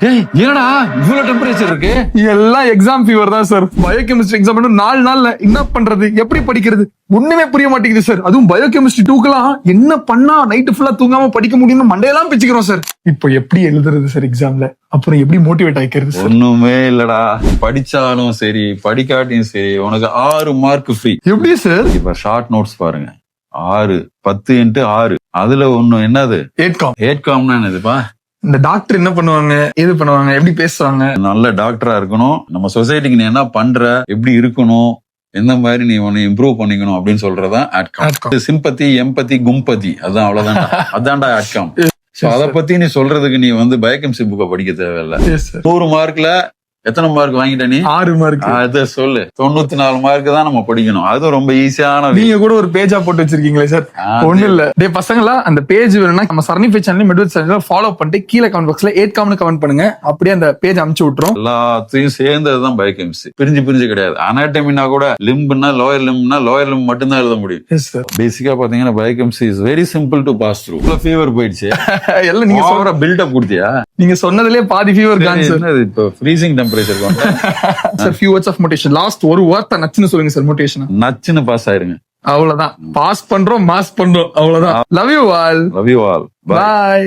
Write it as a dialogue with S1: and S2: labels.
S1: ஏய் ஏடா இவ்வளவு டெம்பரேச்சர் இருக்கு?
S2: எல்லாம் எக்ஸாம் ஃபீவர் தான் சார். பயோகெமிஸ்ட்ரி எக்ஸாம் 4 நாள்ல என்ன பண்றது, எப்படி படிக்கிறது ஒண்ணுமே புரிய மாட்டேங்குது சார். அதுவும் பயோகெமிஸ்ட்ரி 2க்குலாம் என்ன பண்ணா நைட்டு ஃபுல்லா தூங்காம படிக்க முடியும்னு மண்டையெல்லாம் பிச்சுக்கிறோம் சார். இப்போ எப்படி எழுதுறது சார் எக்ஸாம்ல? அப்புறம் எப்படி மோட்டிவேட் ஆயிக்கிறது சார்?
S1: ஒண்ணுமே இல்லடா, படிச்சாலும் சரி படிக்காட்டியும் சரி உனக்கு 6 மார்க் ஃப்ரீ.
S2: எப்படி சார்?
S1: இப்ப ஷார்ட் நோட்ஸ் பாருங்க, 6 10 × 6. அதுல ஒண்ணு என்னது,
S2: 8com.
S1: 8comனா என்னதுப்பா?
S2: இந்த டாக்டர் என்ன பண்ணுவாங்க, ஏது பண்ணுவாங்க, எப்படி பேசுவாங்க,
S1: நல்ல டாக்டரா இருக்கணும், நம்ம சொசைட்டிக்கு நீ என்ன பண்ற, எப்படி இருக்கணும், எந்த மாதிரி நீ உன்னை இம்ப்ரூவ் பண்ணிக்கணும் அப்படின்னு சொல்றதான் ஆட்காம். சிம்பத்தி, எம்பத்தி, கும்பத்தி, அதான் அவ்வளவுதான். அதான்டா ஆட்காம். அத பத்தி நீ சொல்றதுக்கு நீ பயோகெமிஸ்ட்ரி புக்கை படிக்க தேவையில்ல. 100 மார்க்ல எத்தனை மார்க் வாங்கிட்ட நீ?
S2: 6 மார்க்.
S1: அத சொல்லு. 94 மார்க் தான் நம்ம படிக்கணும். அது ரொம்ப ஈஸியான.
S2: நீங்க கூட ஒரு பேஜா போட்டு வச்சிருக்கீங்களே சார். ஒண்ணு இல்ல டே பசங்களா, அந்த பேஜ் வேணும்னா நம்ம சர்னிஃபை சேனல் மெட்வெட் சேனல் ஃபாலோ பண்ணிட்டு கீழே கமெண்ட் பாக்ஸ்ல 8comனு கமெண்ட் பண்ணுங்க. அப்படியே அந்த பேஜ் அமுச்சு விட்டுரும்.
S1: எல்லாத்தையும் சேர்ந்ததுதான் பயோகெமிஸ்ட்ரி. பிரிஞ்சு கிடையாது. அனாட்டமினா கூட லிம்புனா லோயர் லிம் மட்டும் தான் எழுத முடியும். பேசிக்கா பாத்தீங்கன்னா biochemistry is very simple to pass through. Fever போயிடுச்சு
S2: எல்லாம் நீங்க
S1: சொல்ற பில்டப் கொடுத்தியா?
S2: நீங்க சொன்னதுலயே பாதி ஃபீவர் கான் சார்.
S1: இப்போ freezing temperature
S2: sir. few words of motivation. Last ஒரு வார்த்தை நச்சுன்னு சொல்லுங்க சார். மோட்டிவேஷன்
S1: நச்சுன்னு பாஸ் ஆயிருங்க.
S2: அவ்வளவுதான். பாஸ் பண்றோம், மாஸ் பண்றோம், அவ்வளவுதான். Love you all.
S1: Love you all.
S2: Bye.